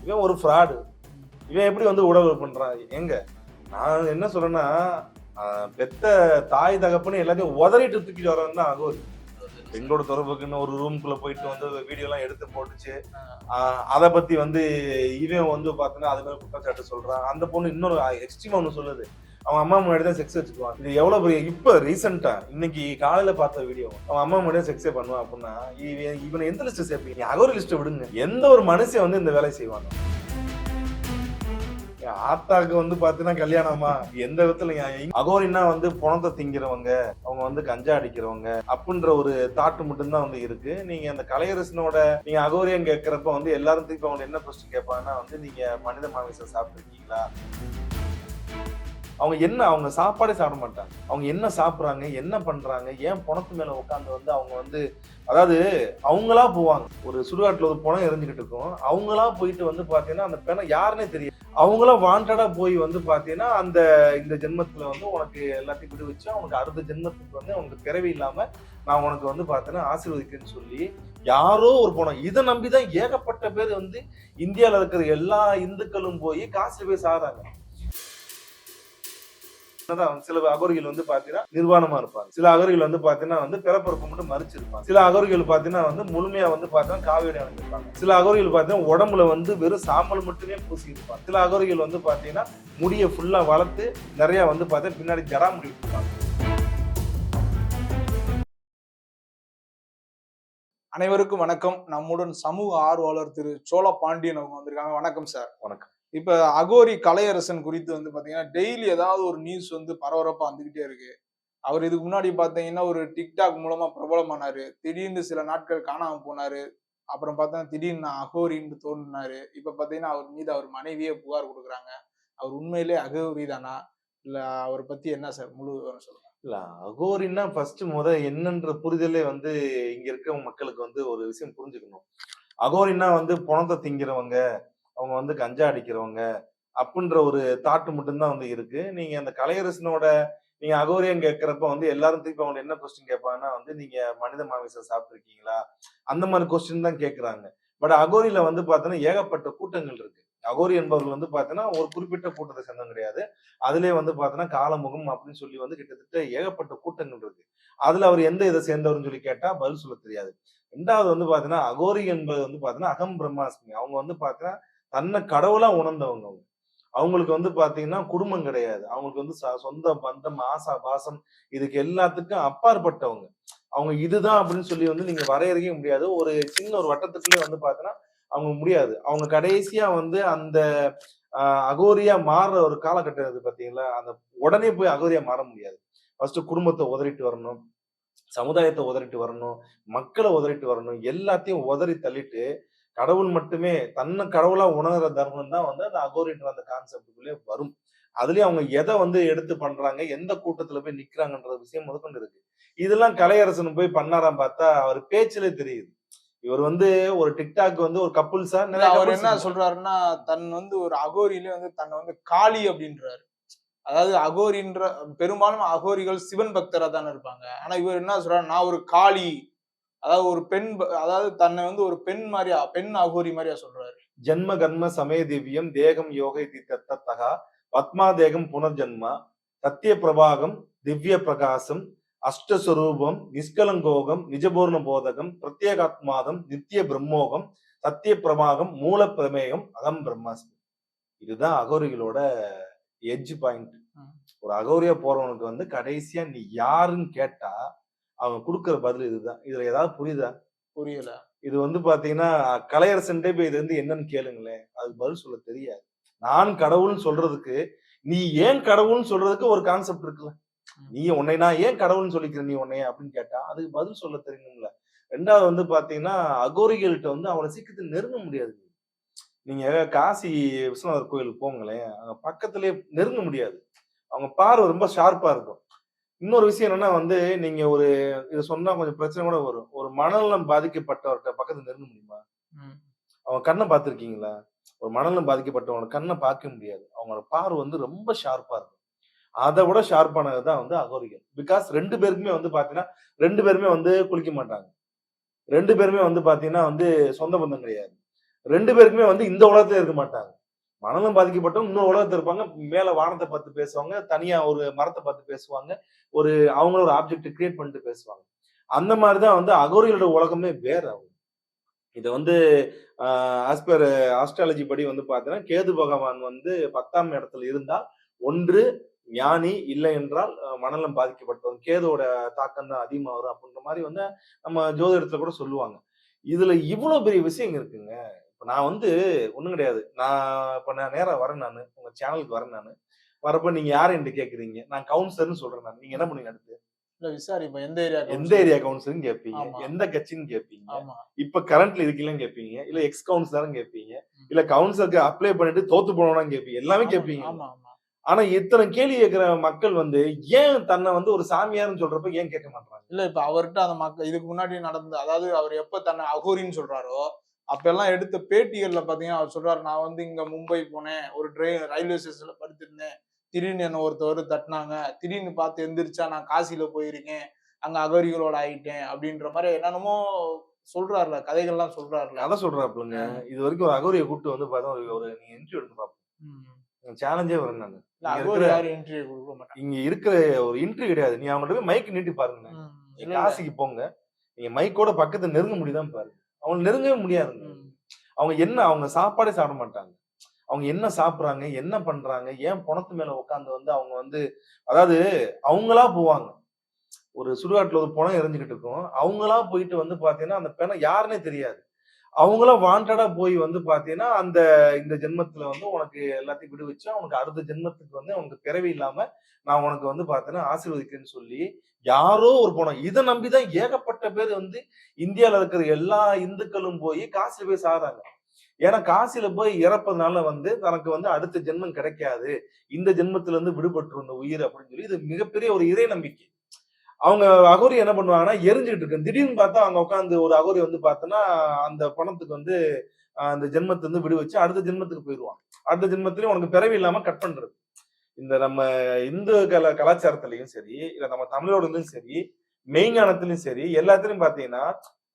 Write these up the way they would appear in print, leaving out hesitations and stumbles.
இவன் ஒரு ஃப்ராடு. இவன் எப்படி வந்து உடவு பண்றான்? எங்க நான் என்ன சொல்றேன்னா, பெத்த தாய் தகப்பன்னு எல்லாத்தையும் உதறிட்டு தூக்கிட்டு வரவன் தான் அகோரி. பெண்களோட தொடர்புக்குன்னு ஒரு ரூம்குள்ள போயிட்டு வந்து வீடியோ எல்லாம் எடுத்து போட்டுச்சு. அதை பத்தி வந்து இவன் வந்து பாத்தீங்கன்னா அது மாதிரி குற்றச்சாட்டு சொல்றான். அந்த பொண்ணு இன்னொரு எக்ஸ்ட்ரீமா ஒண்ணு சொல்லுது, அவங்க அம்மா முன்னாடி தான் செக்ஸ் வச்சுக்குவான். இது எவ்வளவு பெரிய இப்ப ரீசெண்டா இன்னைக்கு காலையில பார்த்த வீடியோ, அவன் அம்மா முன்னாடி செக்ஸே பண்ணுவான் அப்படின்னா இவனை எந்த லிஸ்ட் சேர்ப்பீங்க? அகோரி லிஸ்ட் விடுங்க. எந்த ஒரு மனுஷன் வந்து இந்த வேலையை செய்வாங்க? ஆத்தாக்கு வந்து பாத்தீங்கன்னா கல்யாணமா எந்த விதத்துல அகோரின்னா வந்து பணத்தை திங்கிறவங்க, அவங்க வந்து கஞ்சா அடிக்கிறவங்க அப்படின்ற ஒரு தாட்டு மட்டும்தான் வந்து இருக்கு. நீங்க அந்த கலையரசனோட நீங்க அகோரியம் கேட்கறப்ப வந்து எல்லாரும் திருப்பி அவங்க என்ன கொஸ்டின் கேட்பாங்கன்னா வந்து நீங்க மனித மாமிசம் சாப்பிட்டுருக்கீங்களா? அவங்க சாப்பாடே சாப்பிட மாட்டாங்க. அவங்க என்ன சாப்பிடுறாங்க, என்ன பண்றாங்க, ஏன் பணத்து மேல உட்காந்து வந்து அவங்க வந்து அதாவது அவங்களா போவாங்க. ஒரு சுடுகாட்டுல ஒரு பணம் எரிஞ்சுக்கிட்டு இருக்கும், அவங்களா போயிட்டு வந்து பாத்தீங்கன்னா அந்த பணம் யாருன்னே தெரியும். அவங்களா வாண்டடா போய் வந்து பாத்தீங்கன்னா இந்த ஜென்மத்துல வந்து உனக்கு எல்லாத்தையும் விடுவிச்சு அவனுக்கு அடுத்த ஜென்மத்துக்கு வந்து உனக்கு பிறவி இல்லாம நான் உனக்கு வந்து பாத்தீங்கன்னா ஆசீர்வதிக்கிறேன்னு சொல்லி யாரோ ஒரு பணம் இதை நம்பிதான் ஏகப்பட்ட பேர் வந்து இந்தியாவில இருக்கிற எல்லா இந்துக்களும் போய் காசு போய் சாராங்க. சில அகோரிகள் வந்து பாத்தீங்கன்னா நிர்வாணமா இருப்பாங்க, சில அகோரிகள் வந்து பாத்தீங்கன்னா வந்து பிறப்பொறுப்பு மட்டும் மறிச்சிருப்பாங்க, சில அகோரிகள் பாத்தீங்கன்னா வந்து முழுமையா வந்து பாத்தீங்கன்னா காவிரி அணிஞ்சிருப்பாங்க, சில அகோரிகள் பாத்தீங்கன்னா உடம்புல வந்து வெறும் சாம்பல் மட்டுமே பூசி இருப்பாங்க, சில அகோரிகள் வந்து பாத்தீங்கன்னா முடிய ஃபுல்லா வளர்த்து நிறைய வந்து பாத்தீங்கன்னா பின்னாடி ஜடா முடி இருப்பாங்க. அனைவருக்கும் வணக்கம். நம்முடன் சமூக ஆர்வலர் திரு சோழ பாண்டியன் அவங்க வந்திருக்காங்க. வணக்கம் சார். வணக்கம். இப்ப அகோரி கலையரசன் குறித்து வந்து பாத்தீங்கன்னா டெய்லி ஏதாவது ஒரு நியூஸ் வந்து பரபரப்பா வந்துகிட்டே இருக்கு. அவர் இதுக்கு முன்னாடி பாத்தீங்கன்னா ஒரு டிக்டாக் மூலமா பிரபலமானாரு, திடீர்னு சில நாட்கள் காணாம போனாரு, அப்புறம் பார்த்தா திடீர்னு அகோரின்னு தோன்றினாரு. இப்ப பாத்தீங்கன்னா அவர் மீது அவர் மனைவியே புகார் கொடுக்குறாங்க. அவர் உண்மையிலே அகோரி தானா, இல்ல அவரை பத்தி என்ன சார் முழு விவரம் சொல்லுங்க. இல்ல அகோரின்னா ஃபர்ஸ்ட் என்னன்ற புரிதலே வந்து இங்க இருக்க மக்களுக்கு வந்து ஒரு விஷயம் புரிஞ்சுக்கணும். அகோரின்னா வந்து பணத்தை திங்கிறவங்க, அவங்க வந்து கஞ்சா அடிக்கிறவங்க அப்படின்ற ஒரு தாட்டு மட்டும்தான் வந்து இருக்கு. நீங்க அந்த கலையரசனோட நீங்க அகோரியம் கேட்கிறப்ப வந்து எல்லாரும் திருப்பி அவங்க என்ன கொஸ்டின் கேட்பாங்கன்னா வந்து நீங்க மனித மாமிசம் சாப்பிட்டுருக்கீங்களா? அந்த மாதிரி கொஸ்டின் தான் கேட்கிறாங்க. பட் அகோரியில வந்து பாத்தீங்கன்னா ஏகப்பட்ட கூட்டங்கள் இருக்கு. அகோரி என்பவர்கள் வந்து பாத்தீங்கன்னா ஒரு குறிப்பிட்ட கூட்டத்தை சேர்ந்தவங்க கிடையாது. அதுலயே வந்து பாத்தீங்கன்னா காலமுகம் அப்படின்னு சொல்லி வந்து கிட்டத்தட்ட ஏகப்பட்ட கூட்டங்கள் இருக்கு. அதுல அவர் எந்த இதை சேர்ந்தவர்னு சொல்லி கேட்டா பதில் சொல்ல தெரியாது. ரெண்டாவது வந்து பாத்தீங்கன்னா அகோரி என்பது வந்து பாத்தீங்கன்னா அகம் பிரம்மாஸ்மி. அவங்க வந்து பாத்தீங்கன்னா தன்னை கடவுளா உணர்ந்தவங்க. அவங்களுக்கு வந்து பாத்தீங்கன்னா குடும்பம் கிடையாது. அவங்களுக்கு வந்து சொந்த பந்தம், ஆசா பாசம் இதுக்கு எல்லாத்துக்கும் அப்பாற்பட்டவங்க. அவங்க இதுதான் அப்படின்னு சொல்லி வந்து நீங்க வரையறுக்கவே முடியாது. ஒரு சின்ன ஒரு வட்டத்துக்குள்ளே வந்து பாத்தீங்கன்னா அவங்க முடியாது. அவங்க கடைசியா வந்து அந்த அகோரியா மாறுற ஒரு காலகட்டம் இருக்கு பாத்தீங்களா? அந்த உடனே போய் அகோரியா மாற முடியாது. ஃபர்ஸ்ட் குடும்பத்தை உதறிட்டு வரணும், சமுதாயத்தை உதறிட்டு வரணும், மக்களை உதறிட்டு வரணும், எல்லாத்தையும் உதறி தள்ளிட்டு கடவுள் மட்டுமே தன்னை கடவுளா உணர்ற தர்மம் தான் வந்து அந்த அகோரின்ற அந்த கான்செப்டுக்குள்ளே வரும். அதுலயும் அவங்க எதை வந்து எடுத்து பண்றாங்க, எந்த கூட்டத்துல போய் நிக்கிறாங்கன்ற விஷயம் முதற்கொண்டு இருக்கு. இதெல்லாம் கலையரசன் போய் பண்ணாராம் பார்த்தா அவர் பேச்சிலே தெரியுது. இவர் வந்து ஒரு டிக்டாக் வந்து ஒரு கப்புள்ஸா அவர் என்ன சொல்றாருன்னா, தன் வந்து ஒரு அகோரியிலே வந்து தன்னை வந்து காளி அப்படின்றாரு. அதாவது அகோரின்ற பெரும்பாலும் அகோரிகள் சிவன் பக்தரா தானே இருப்பாங்க. ஆனா இவர் என்ன சொல்றாரு, நான் ஒரு காளி, அதாவது ஒரு பெண், அதாவது தன்னை வந்து ஒரு பெண் மாதிரியா, பெண் அகோரி மாதிரியா சொல்றாரு. ஜன்ம கர்ம சமய திவ்யம் தேகம் யோகை தத்தகா பத்மா தேகம் புனர்ஜன்மா சத்திய பிரபாகம் திவ்ய பிரகாசம் அஷ்டஸ்வரூபம் நிஷ்கலங்கோகம் நிஜபூர்ண போதகம் பிரத்யேகாத்மாதம் நித்திய பிரம்மோகம் சத்திய பிரபாகம் மூல பிரமேயம் அகம் பிரம்மாஸ்மி. இதுதான் அகோரிகளோட எட்ஜ் பாயிண்ட். ஒரு அகோரியா போறவனுக்கு வந்து கடைசியா நீ யாருன்னு கேட்டா அவங்க கொடுக்குற பதில் இதுதான். இதுல ஏதாவது புரியுதா? புரியல. இது வந்து பாத்தீங்கன்னா கலையரசன் போய் இது வந்து என்னன்னு கேளுங்களேன், அதுக்கு பதில் சொல்ல தெரியாது. நான் கடவுள்னு சொல்றதுக்கு நீ ஏன் கடவுள்னு சொல்றதுக்கு ஒரு கான்செப்ட் இருக்குல்ல. நீ உன்னை நான் ஏன் கடவுள்னு சொல்லிக்கிறேன் நீ உன்னைய அப்படின்னு கேட்டா அதுக்கு பதில் சொல்ல தெரியணும்ல. ரெண்டாவது வந்து பாத்தீங்கன்னா அகோரிகள்கிட்ட வந்து அவனை சீக்கிரத்தில் நெருங்க முடியாது. நீங்க காசி விஸ்வநாதர் கோயிலுக்கு போங்களேன், அங்க பக்கத்திலேயே நெருங்க முடியாது. அவங்க பார்வை ரொம்ப ஷார்ப்பா இருக்கும். இன்னொரு விஷயம் என்னன்னா வந்து நீங்க ஒரு இதை சொன்னா கொஞ்சம் பிரச்சனை கூட வரும். ஒரு மனநலம் பாதிக்கப்பட்டவர்கிட்ட பக்கத்துல நெருங்க முடியுமா? அவங்க கண்ணை பார்த்திருக்கீங்களா? ஒரு மனநலம் பாதிக்கப்பட்டவங்க கண்ணை பார்க்க முடியாது. அவங்களோட பார்வை வந்து ரொம்ப ஷார்ப்பா இருக்கும். அதை விட ஷார்ப்பானதுதான் வந்து அகோரிகள். பிகாஸ் 2 பேருக்குமே வந்து பாத்தீங்கன்னா 2 பேருமே வந்து குளிக்க மாட்டாங்க. 2 பேருமே வந்து பாத்தீங்கன்னா வந்து சொந்த பந்தம் கிடையாது. 2 பேருக்குமே வந்து இந்த உலகத்துல இருக்க மாட்டாங்க. மனநலம் பாதிக்கப்பட்டவங்க இன்னொரு உலகத்துல இருப்பாங்க. மேல வானத்த பார்த்து பேசுவாங்க. தனியா ஒரு மரத்த பார்த்து பேசுவாங்க. ஒரு அவங்களும் ஒரு ஆப்ஜெக்ட் கிரியேட் பண்ணிட்டு பேசுவாங்க. அந்த மாரி தான் வந்து அகோரிகளோட உலகமே வேற. இத வந்து அ ஆஸ் பெர் ஆஸ்ட்ராலஜி படி வந்து பார்த்தீங்கன்னா, கேது பகவான் வந்து 10ஆம் இடத்துல இருந்தால், ஒன்று ஞானி, இல்லை என்றால் மனநலம் பாதிக்கப்பட்டவன். கேதுவோட தாக்கம் தான் அதிகமா வரும் அப்படின்ற மாரி வந்து நம்ம ஜோதிடத்துல கூட சொல்லுவாங்க. இதுல இவ்ளோ பெரிய விஷயம் இருக்குங்க. இப்ப நான் வந்து ஒண்ணும் கிடையாது. நான் நேரா வரேன் நானு. உங்க சேனலுக்கு வரேன் நானு. வரப்ப நீங்க யாரு என்ட்ட கேட்கிறீங்க? நான் கவுன்சிலர்ன்னு சொல்றேன் நானு. நீங்க என்ன பண்ணுவீங்க அடுத்து? இல்ல விசாரிப்போம். எந்த ஏரியா எந்த கவுன்சிலர்? ஏரியா கவுன்சிலர்ன்னு கேட்பீங்க. ஆமா, எந்த கட்சின்னு கேட்பீங்க. ஆமா. இப்ப கரண்ட்ல இருக்கீங்களான்னு கேட்பீங்க. இல்ல எக்ஸ் கவுன்சிலர்ன்னு கேட்பீங்க. ம். இல்ல கவுன்சிலருக்கு அப்ளை பண்ணிட்டு தோத்து போனவனான்னு கேட்பீங்க. எல்லாமே ஆமா, கேட்பீங்க. ஆமா, ஆமா. ஆனா இத்தன கேள்வி கேட்கிற மக்கள் வந்து ஏன் தன்னை வந்து ஒரு சாமியார்ன்னு சொல்றப்ப ஏன் கேட்க மாட்றாங்க? இல்ல இப்ப அவர்ட்ட அந்த இதுக்கு முன்னாடி நடந்த அதாவது அவர் எப்ப தன்னை அகோரின்னு சொல்றாரோ, அப்பல்லாம் எடுத்த பேட்டிகள்ல பாத்தீங்கன்னா, அவர் சொல்றாரு, "நான் வந்து இங்க மும்பை போனேன். ஒரு ரயில்வே ஸ்டேஷன்ல படுத்திருந்தேன். திடீர்னு என்ன ஒருத்தவரு தட்டுனாங்க. திடீர்னு பார்த்து எந்திரிச்சா நான் காசில போயிருக்கேன். அங்க அகோரிகளோட ஆயிட்டேன்." அப்படின்ற மாரி என்னென்னமோ சொல்றாருல்ல. கதைகள்லாம் சொல்றாருல்ல. கதை சொல்றாப்புலங்க. அ. இதுவரைக்கும் ஒரு அகோரிய கூட்டு வந்து பார்த்தா ஒரு நீங்க இன்டர்வியூ எடுத்து பார்ப்போம். ம். சேலஞ்சே வரேன் நானு. இல்ல இங்க அகோரி இருக்கிற யாரும் இன்டர்வியூ குடுக்க மாட்டாங்க. இங்க இருக்கிற ஒரு இன்டர்வியூ கிடையாது. நீ அவங்கள்ட்ட போய் மைக் நீட்டி பாருங்களேன். ம். நீங்க இல்ல, இல்ல. காசிக்கு போங்க. நீங்க மைக்கோட பக்கத்துல நெருங்க முடியுதான்னு பாருங்க. அவங்கள நெருங்கவே முடியாதுங்க. ம். அவங்க சாப்பாடே சாப்பிட மாட்டாங்க. அவங்க என்ன சாப்பிடுறாங்க? என்ன பண்றாங்க? ஏன் பொணத்து மேல உட்கார்ந்து வந்து அவங்க வந்து அதாவது அவங்களா போவாங்க. ஒரு சுடுகாட்டுல ஒரு பொணம் எரிஞ்சுகிட்டு இருக்கும். அவங்களா போயிட்டு வந்து பார்த்தீங்கன்னா, அந்த பிணம் யாருன்னே தெரியாது. அவங்களா வாண்டடா போய் வந்து பார்த்தீங்கன்னா, இந்த ஜென்மத்துல வந்து உனக்கு எல்லாத்தையும் விடுவிச்சு, உனக்கு அடுத்த ஜென்மத்துக்கு வந்து உனக்கு பிறவி இல்லாம நான் உனக்கு வந்து பார்த்தீங்கன்னா, ஆசீர்வதிக்கிறேன்னு சொல்லி, யாரோ ஒரு பொணம். இத நம்பி தான் ஏகப்பட்ட பேர் வந்து இந்தியால இருக்கிற எல்லா இந்துக்களும் போய் காசில போய் சாகுறாங்க. ஏன்னா காசில போய் இறப்பதுனால வந்து தனக்கு வந்து அடுத்த ஜென்மம் கிடைக்காது. இந்த ஜென்மத்துல இருந்து விடுபட்டுரும் இந்த உயிர் அப்படின்னு சொல்லி இது மிகப்பெரிய ஒரு இறை நம்பிக்கை. அவங்க அகோரி என்ன பண்ணுவாங்கன்னா, எரிஞ்சுகிட்டு இருக்கு. திடீர்னு பார்த்தா அங்க உட்கார்ந்து ஒரு அகோரி வந்து பார்த்தன்னா, அந்த பணத்துக்கு வந்து அந்த ஜென்மத்துல இருந்து விடுவிச்சு அடுத்த ஜென்மத்துக்கு போயிருவான். அடுத்த ஜென்மத்திலயும் உனக்கு பிறவி இல்லாம கட் பண்றது. இந்த நம்ம இந்து கலாச்சாரத்திலயும் சரி, இல்ல நம்ம தமிழோடலயும் சரி, மெய்ஞானத்திலயும் சரி, எல்லாத்துலயும் பார்த்தீங்கன்னா,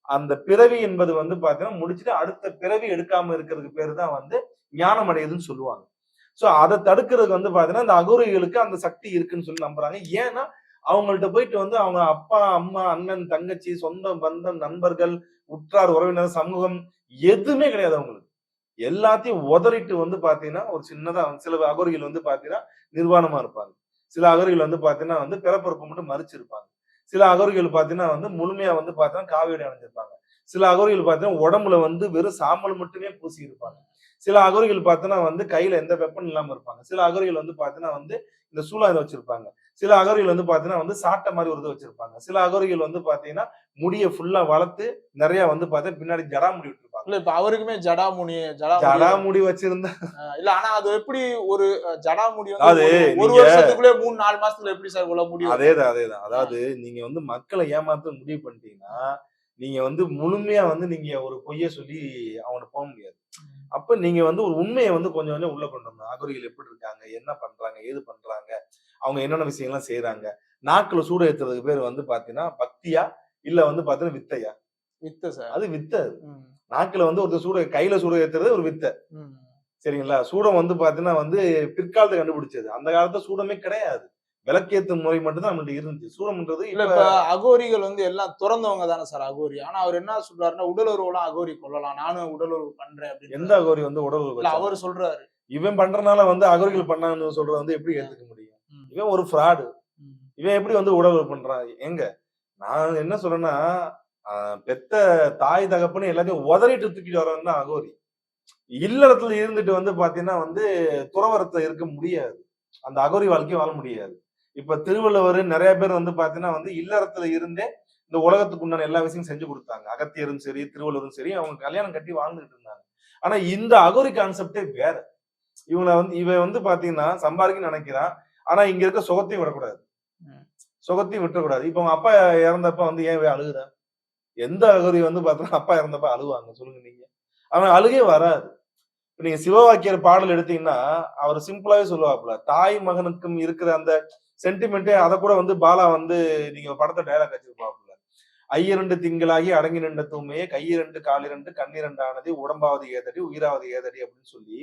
அந்த பிறவி என்பது வந்து பார்த்தீங்கன்னா, முடிச்சுட்டு அடுத்த பிறவி எடுக்காம இருக்கிறதுக்கு பேரு தான் வந்து ஞானம் அடையுதுன்னு சொல்லுவாங்க. சோ அத தடுக்கிறதுக்கு வந்து பார்த்தீங்கன்னா, இந்த அகோரிகளுக்கு அந்த சக்தி இருக்குன்னு சொல்லி நம்புறாங்க. ஏன்னா, அவங்கள்ட்ட போயிட்டு வந்து அவங்க அப்பா, அம்மா, அண்ணன், தங்கச்சி, சொந்தம், பந்தம், நண்பர்கள், உற்றார், உறவினர், சமூகம் எதுவுமே கிடையாது அவங்களுக்கு. எல்லாத்தையும் உதறிட்டு வந்து பார்த்தீங்கன்னா, ஒரு சின்னதா சில அகோரிகள் வந்து பார்த்தீங்கன்னா, நிர்வாணமா இருப்பாங்க. சில அகோரிகள் வந்து பார்த்தீங்கன்னா வந்து பிறப்புறுப்பு மட்டும் மறைச்சிருப்பாங்க. சில அகோரிகள் பார்த்தீங்கன்னா வந்து முழுமையா வந்து பார்த்தீங்கன்னா காவி உடை அணிஞ்சிருப்பாங்க. சில அகோரிகள் பார்த்தீங்கன்னா உடம்புல வந்து வெறும் சாம்பல் மட்டுமே பூசி இருப்பாங்க. சில அகோரிகள் பார்த்தீங்கன்னா வந்து கையில எந்த வெப்பன் இல்லாம இருப்பாங்க. சில அகோரிகள் வந்து பார்த்தீங்கன்னா வந்து இந்த சூலாயுதம் வச்சிருப்பாங்க. சில அகோரிகள் வந்து பார்த்தீங்கன்னா வந்து சாட்டை மாரி ஒரு இது வச்சிருப்பாங்க. சில அகோரிகள் வந்து பார்த்தீங்கன்னா, முடிய ஃபுல்லா வளர்த்து நெறைய வந்து பார்த்தா பின்னாடி ஜடாமுடி விட்டுருப்பாங்க. இல்ல இப்ப அவருக்குமே ஜடாமுடி ஜடாமுடி வச்சிருந்தா இல்ல ஆனா அது எப்படி ஒரு ஜடாமுடி வந்து அதாவது ஒரு நீங்க வருஷத்துக்குள்ளே 3, 4 மாசத்துல எப்படி சார் இவ்வளவு முடி வரும்? அதேதான். அதாவது நீங்க வந்து மக்கள ஏமாத்த முடிவு பண்ணிட்டீங்கன்னா, நீங்க வந்து முழுமையா வந்து நீங்க ஒரு பொய்ய சொல்லி அவங்கட்ட போ முடியாது. அப்ப நீங்க வந்து ஒரு உண்மைய வந்து கொஞ்சம் கொஞ்சம் உள்ள கொண்டு வரணும். அகோரிகள் எப்படி இருக்காங்க? என்ன பண்றாங்க? ஏது பண்றாங்க? அவங்க என்னென்ன விஷயங்கள்லாம் செய்றாங்க? நாக்குல சூடு ஏத்துறதுக்கு பேரு வந்து பார்த்தீங்கன்னா, பக்தியா? இல்ல வந்து பார்த்தீங்கன்னா வித்தையா? வித்த சார். அது வித்த அது. ம். நாக்குல வந்து ஒருத்தர் கையில சூடு ஏத்துறது ஒரு வித்த. ம். சரிங்களா? சூடம் வந்து பார்த்தீங்கன்னா வந்து பிற்காலத்துல கண்டுபிடிச்சது. அந்த காலத்துல சூடமே கிடையாது. விளக்கேத்தும் முறை மட்டும் தான் நம்மள்ட்ட இருந்துச்சு. சூடம்ன்றது இல்ல இப்ப இப்ப அகோரிகள் வந்து எல்லாம் துறந்தவங்க தானே சார் அகோரி. ஆனா அவர் என்ன சொல்றாருன்னா, உடலுறவுலாம் அகோரி கொல்லலாம். நானும் உடலுறவு பண்றேன் எந்த அப்படின்னு. அகோரி வந்து உடல் இல்ல வச்சான்? அவரு சொல்றாரு. இவன் பண்றனால வந்து அகோரிகள் பண்ணாங்கன்னு சொல்றத வந்து எப்படி ஏத்துக்க முடியும்? ம். இவன் ஒரு ஃப்ராடு. ம். இவன் எப்படி வந்து உடல் உறவு பண்றான்? ஏங்க நான் என்ன சொல்றேன்னா, அ பெத்த தாய் தகப்பன்னு எல்லாத்தையும் உதறிட்டு தூக்கிட்டு வரவன் தான் அகோரி. இல்லறத்துல இருந்துட்டு வந்து பார்த்தீங்கன்னா வந்து துறவறத்துல இருக்க முடியாது. அந்த அகோரி வாழ்க்கைய வாழ முடியாது. இப்ப திருவள்ளுவர் நெறைய பேர் வந்து பார்த்தீங்கன்னா வந்து இல்லறத்துல இருந்தே இந்த உலகத்துக்கு உண்டான எல்லா விஷயமும் செஞ்சு குடுத்தாங்க. அகத்தியரும் சரி, திருவள்ளுவரும் சரி, அவங்க கல்யாணம் கட்டி வாழ்ந்துட்டு இருந்தாங்க. ஆனா இந்த அகோரி கான்செப்ட்டே வேற. இவன் வந்து பார்த்தீங்கன்னா சம்பாதிக்கணும்னு நெனைக்கிறான். ஆனா இங்க இருக்க சுகத்தையும் விடக்கூடாது. ம். சுகத்தையும் விட்டுறக்கூடாது. இப்ப உங்க அப்பா இறந்தப்ப வந்து ஏன் அழுகுற? எந்த அகோரி வந்து பார்த்தீங்கன்னா அப்பா இறந்தப்ப அழுவாங்க சொல்லுங்க நீங்க? அவன் அழுகையே வராது. இப்ப நீங்க சிவவாக்கியர் பாடல் எடுத்தீங்கன்னா, அவர் சிம்பிளாவே சொல்லுவாப்புல. தாய் மகனுக்கும் இருக்கிற அந்த சென்டிமென்ட்டே அத கூட வந்து பாலா வந்து நீங்க படத்த டயலாக் வச்சிருப்பாப்புல. ஐயிரண்டு திங்களாகி அடங்கி நின்ற தூய்மையே கையிரண்டு காலிரண்டு கண்ணிரண்டு ஆனது உடம்பாவது ஏதடி உயிராவது ஏதடி அப்படின்னு சொல்லி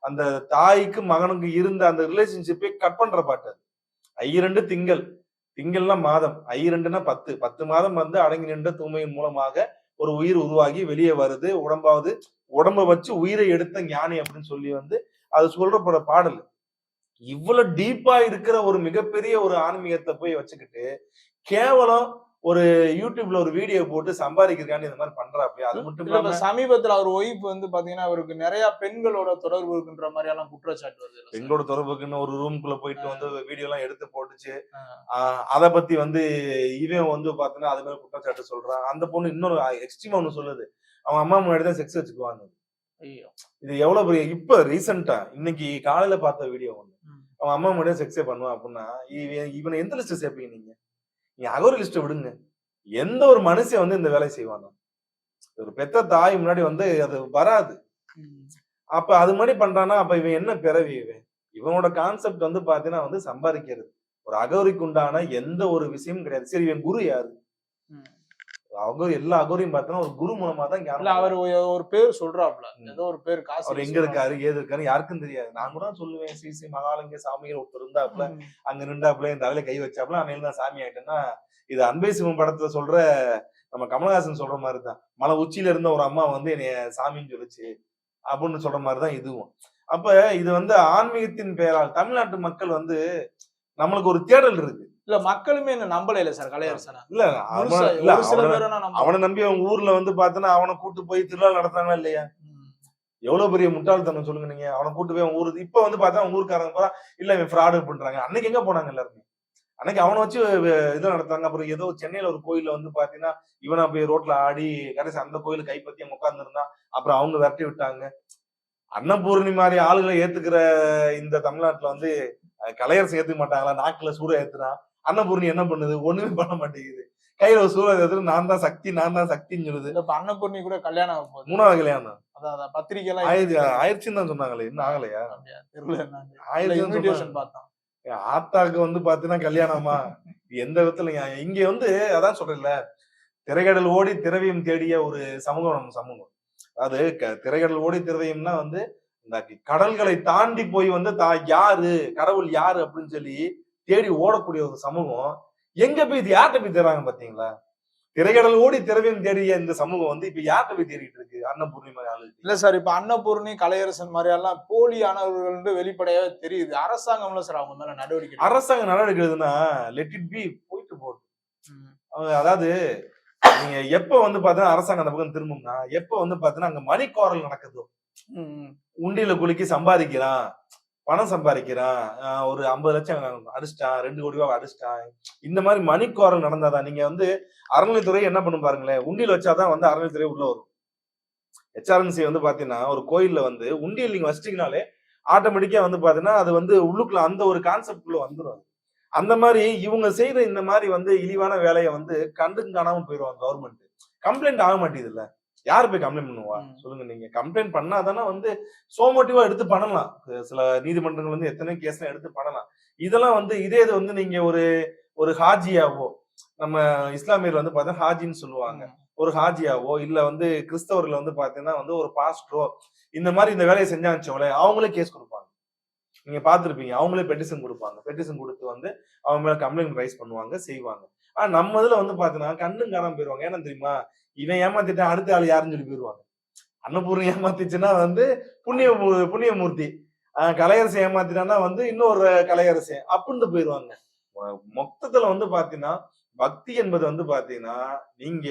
அந்த தாய்க்கு மகனுக்கு இருந்த அந்த ரிலேஷன்ஷிப்பை கட் பண்ற பாட்டு அது. ஐயிரண்டு திங்கள், திங்கள்னா மாதம், ஐயிரண்டுனா 10 மாதம் வந்து அடங்கி நின்ற தூய்மையின் மூலமாக ஒரு உயிர் உருவாகி வெளியே வருது. உடம்ப வச்சு உயிரை எடுத்த ஞானி அப்படின்னு சொல்லி வந்து அது சொல்றப்பட பாடல். இவ்வளவு டீப்பா இருக்கிற ஒரு மிகப்பெரிய ஒரு ஆன்மீகத்தை போய் வச்சுக்கிட்டு கேவலம் ஒரு யூடியூப்ல ஒரு வீடியோ போட்டு சம்பாதிக்கிறக்காண்டி இந்த மாதிரி பண்றாப்ல. அது மட்டும் இல்ல, இப்ப இல்லாம சமீபத்துல அவர் ஒய்ஃப் வந்து பாத்தீங்கன்னா அவருக்கு நிறைய பெண்களோட தொடர்பு இருக்குன்ற மாதிரி எல்லாம் குற்றச்சாட்டு வருது இல்ல சார்? பெண்களோட தொடர்புக்குன்னு ஒரு ரூம்குள்ள போயிட்டு வந்து வீடியோ எல்லாம் எடுத்து போட்டுச்சு. ஆ. அத பத்தி வந்து இவன் வந்து பாத்தீங்கன்னா அது மேல குற்றச்சாட்டு சொல்றான். அந்த பொண்ணு இன்னொரு எக்ஸ்ட்ரீமா ஒண்ணு சொல்லுது, அவங்க அம்மா முன்னாடி தான் செக்ஸ் வச்சுக்குவாங்க. ஐயோ. இது எவ்வளவு பெரிய இப்ப ரீசெண்டா இன்னைக்கு காலையில பார்த்த வீடியோ ஒண்ணு. ம். அவன் அம்மா முன்னாடியே செக்ஸே பண்ணுவான் அப்படின்னா இவனை எந்த லிஸ்ட் சேர்ப்பீங்க நீங்க? நீங்க அகோரி லிஸ்ட் விடுங்க. எந்த ஒரு மனுஷன் வந்து இந்த வேலையை செய்வானா? ஒரு பெத்த தாய் முன்னாடி வந்து அது வராது. ம். அப்ப அது மாதிரி பண்றானா அப்ப இவன் என்ன பிறவி இவன்? இவனோட கான்செப்ட் வந்து பாத்தீங்கன்னா வந்து சம்பாதிக்கிறது. ஒரு அகோரிக்கு உண்டான எந்த ஒரு விஷயமும் கிடையாது. சரி, இவன் குரு யாரு? ம். அவங்க எல்லா அகோரியும் பார்த்தோன்னா ஒரு குரு மூலமா தான் இல்ல, ஞானம். அவர் ஒரு பேர் சொல்றாப்ல, ஏதோ ஒரு பேர் காசு அவர் எங்க இருக்காரு ஏது இருக்காரு யாருக்கும் தெரியாது. நான் கூட சொல்லுவேன், ஸ்ரீ மகாலிங்க சாமிகள் ஒருத்தர் இருந்தாப்ல, அங்க நின்றாப்புல என் தலையில கை வச்சாப்புல அன்னையில நான் சாமி ஆயிட்டேன்னா, இது அன்பே சிவம் படத்துல சொல்ற நம்ம கமலஹாசன் சொல்ற மாதிரிதான். மலை உச்சியில இருந்த ஒரு அம்மா வந்து என்னைய சாமின்னு சொல்லுச்சு அப்படின்னு சொல்ற மாதிரிதான் இதுவும். அப்ப இது வந்து ஆன்மீகத்தின் பெயரால் தமிழ்நாட்டு மக்கள் வந்து நம்மளுக்கு ஒரு தேடல் இருக்கு. இல்ல, மக்களுமே என்ன நம்பல இல்ல சார் கலையரசனா? இல்ல ஒரு சில பேரை நான் அவனை நம்பி அவங்க ஊர்ல வந்து பாத்தீங்கன்னா அவனை கூட்டு போய் திருவிழா நடத்துறாங்களா இல்லையா? எவ்வளவு பெரிய முட்டாள்தனம் சொல்லுங்க நீங்க. அவனை கூட்டு போய் அவன் ஊருக்கு இப்ப வந்து பார்த்தா அவங்க ஊருக்காரங்க போறா இல்ல இவன் ஃப்ராடு பண்றாங்க. அன்னைக்கு எங்க போனாங்க எல்லாருமே? அன்னைக்கு அவனை வச்சு இது நடத்தாங்க. அப்புறம் ஏதோ சென்னையில ஒரு கோயில்ல வந்து பாத்தீங்கன்னா இவனா போய் ரோட்ல ஆடி கடைசி அந்த கோயில கைப்பத்தி அவங்க உட்கார்ந்து இருந்தான். அப்புறம் அவங்க விரட்டி விட்டாங்க. அன்னபூர்ணி மாதிரி ஆளுகளை ஏத்துக்கிற இந்த தமிழ்நாட்டுல வந்து கலையரசு ஏத்துக்க மாட்டாங்களா? நாக்குல சூட ஏத்துறான். அன்னபூர்ணி என்ன பண்ணுது? ஒண்ணுமே பண்ண மாட்டேங்குது. கையில ஒரு சூட ஏத்துறது நான் தான் சக்தின்னு சொல்லுது. இல்ல, இப்ப அன்னபூர்ணி கூட கல்யாணம் ஆக போகுது. 3வது கல்யாணம். அதான் பத்திரிக்கை எல்லாம் ஆயிடுச்சுன்னு தான் சொன்னாங்களே. இன்னும் ஆகலையா? தெரியல, இன்விடேஷன் பார்த்தோம். ஆத்தாக்கு வந்து பாத்தீங்கன்னா கல்யாணமா எந்த விதத்துல இங்க வந்து அதான் சொல்றேன்ல, திரைக்கடல் ஓடி திரவியம் தேடிய ஒரு சமூகம் நம்ம சமூகம். அது திரைக்கடல் ஓடி திரவியம்னா வந்து இந்த கடல்களை தாண்டி போய் வந்து யாரு கடவுள் யாரு அப்படின்னு சொல்லி தேடி ஓடக்கூடிய ஒரு சமூகம். எங்க போய் இது யார்கிட்ட போய் தேடுறாங்க பாத்தீங்களா? திரைக்கடல் ஓடி திரவியம் தேடிய இந்த சமூகம் வந்து இப்ப யார்கிட்ட போய் தேடிட்டு இருக்கு? அன்னபூர்ணி மாதிரி ஆளு இல்ல சார், இப்ப அன்னபூர்ணி கலையரசன் மாதிரி எல்லாம் போலியானவர்கள் வெளிப்படையாவே தெரியுது. அரசாங்கம்ல சார் அவங்க மேல நடவடிக்கை அரசாங்கம் நடவடிக்கை எடுக்குதுன்னா லெட் இட் பி போயிட்டு போகுது. அதாவது நீங்க எப்ப வந்து பாத்தீங்கன்னா அரசாங்கம் அந்த பக்கம் திரும்பும்னா எப்ப வந்து பாத்தீங்கன்னா அங்க மணிக்கோரல் நடக்குதோ, உண்டியில குலுக்கி சம்பாதிக்கிறான், பணம் சம்பாதிக்கிறான், ஒரு 50 லட்சம் அடிச்சிட்டான், 2 கோடி ரூபாய் அடிச்சிட்டான், இந்த மாதிரி மணிக்கோரல் நடந்தாதான் நீங்க வந்து அறநிலைத்துறை என்ன பண்ணும் பாருங்களேன். உண்டியல் வச்சாதான் வந்து அறநிலைத்துறை உள்ள வரும். HRNC வந்து பாத்தீங்கன்னா ஒரு கோயில்ல வந்து உண்டியல் நீங்க வச்சிட்டீங்கனாலே ஆட்டோமேட்டிக்கா வந்து பாத்தீங்கன்னா அது வந்து உள்ளுக்குள்ள அந்த ஒரு கான்செப்ட் உள்ள வந்துடும். அந்த மாதிரி இவங்க செய்யற இந்த மாதிரி வந்து இழிவான வேலையை வந்து கண்டுக்கு காணாம போயிடுவாங்க கவர்மெண்ட். கம்ப்ளைண்ட் ஆக மாட்டேங்குது இல்ல. யாரு போய் கம்ப்ளைண்ட் பண்ணுவா சொல்லுங்க? நீங்க கம்ப்ளைண்ட் பண்ணாதானே வந்து சோமோட்டிவா எடுத்து பண்ணலாம். சில நீதிமன்றங்கள் வந்து எத்தனை கேஸ் எடுத்து பண்ணலாம். இதெல்லாம் வந்து இதே இது வந்து நீங்க ஒரு ஹாஜியாவோ, நம்ம இஸ்லாமியர் வந்து பாத்தீங்கன்னா ஹாஜின்னு சொல்லுவாங்க, ஒரு ஹாஜியாவோ இல்ல வந்து கிறிஸ்தவர்கள் வந்து பாத்தீங்கன்னா வந்து ஒரு பாஸ்டரோ இந்த மாதிரி இந்த வேலையை செஞ்சாச்சுங்களே அவங்களே கேஸ் கொடுப்பாங்க. நீங்க பாத்துருப்பீங்க. அவங்களே பெட்டிஷன் கொடுப்பாங்க. பெட்டிஷன் கொடுத்து வந்து அவங்க மேல கம்ப்ளைண்ட் ரைஸ் பண்ணுவாங்க, செய்வாங்க. ஆனா நம்ம இதுல வந்து பாத்தீங்கன்னா கண்ணும் காணாம போயிருவாங்க. ஏன்னா தெரியுமா? இவன் ஏமாத்திட்டான் அடுத்த ஆள் யாருன்னு சொல்லி போயிருவாங்க. அன்னபூர்ணி ஏமாத்திச்சுன்னா வந்து புண்ணியமூர்த்தி, கலையரசன் ஏமாத்திட்டான்னா வந்து இன்னொரு கலையரசன் அப்படின்னு போயிருவாங்க. மொத்தத்துல வந்து பாத்தீங்கன்னா பக்தி என்பது வந்து பாத்தீங்கன்னா நீங்க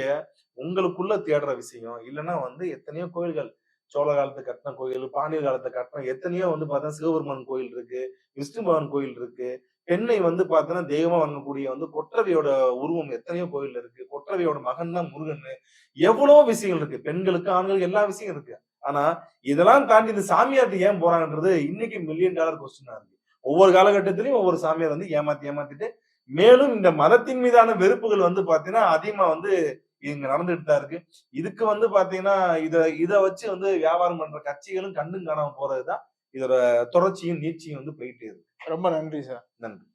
உங்களுக்குள்ள தேடுற விஷயம் இல்லைன்னா வந்து எத்தனையோ கோயில்கள் சோழ காலத்து கட்டின கோயில், பாண்டியர் காலத்தை கட்டின எத்தனையோ வந்து பார்த்தா சிவபெருமான் கோயில் இருக்கு, விஷ்ணு பகவான் கோயில் இருக்கு. பெண்ணை வந்து பார்த்தீங்கன்னா தெய்வமா வணங்கக்கூடிய வந்து கொற்றவையோட உருவம் எத்தனையோ கோயில் இருக்கு. கொற்றவையோட மகன் தான் முருகன். எவ்வளவோ விஷயங்கள் இருக்கு. பெண்களுக்கு ஆண்களுக்கு எல்லா விஷயம் இருக்கு. ஆனா இதெல்லாம் தாண்டி இந்த சாமியார்ட்டு ஏன் போறாங்கன்றது இன்னைக்கு $1,000,000 கொஸ்டினா இருக்கு. ஒவ்வொரு காலகட்டத்திலையும் ஒவ்வொரு சாமியார் வந்து ஏமாத்திட்டு மேலும் இந்த மதத்தின் மீதான வெறுப்புகள் வந்து பாத்தீங்கன்னா அதிகமா வந்து இங்க நடந்துட்டு தான் இருக்கு. இதுக்கு வந்து பாத்தீங்கன்னா இத வச்சு வந்து வியாபாரம் பண்ற கட்சிகளும் கண்ணும் காணாம போறதுதான் இதோட தொடர்ச்சியும் நீட்சியும் வந்து போயிட்டே இருக்கு. ரொம்ப நன்றி சார். நன்றி.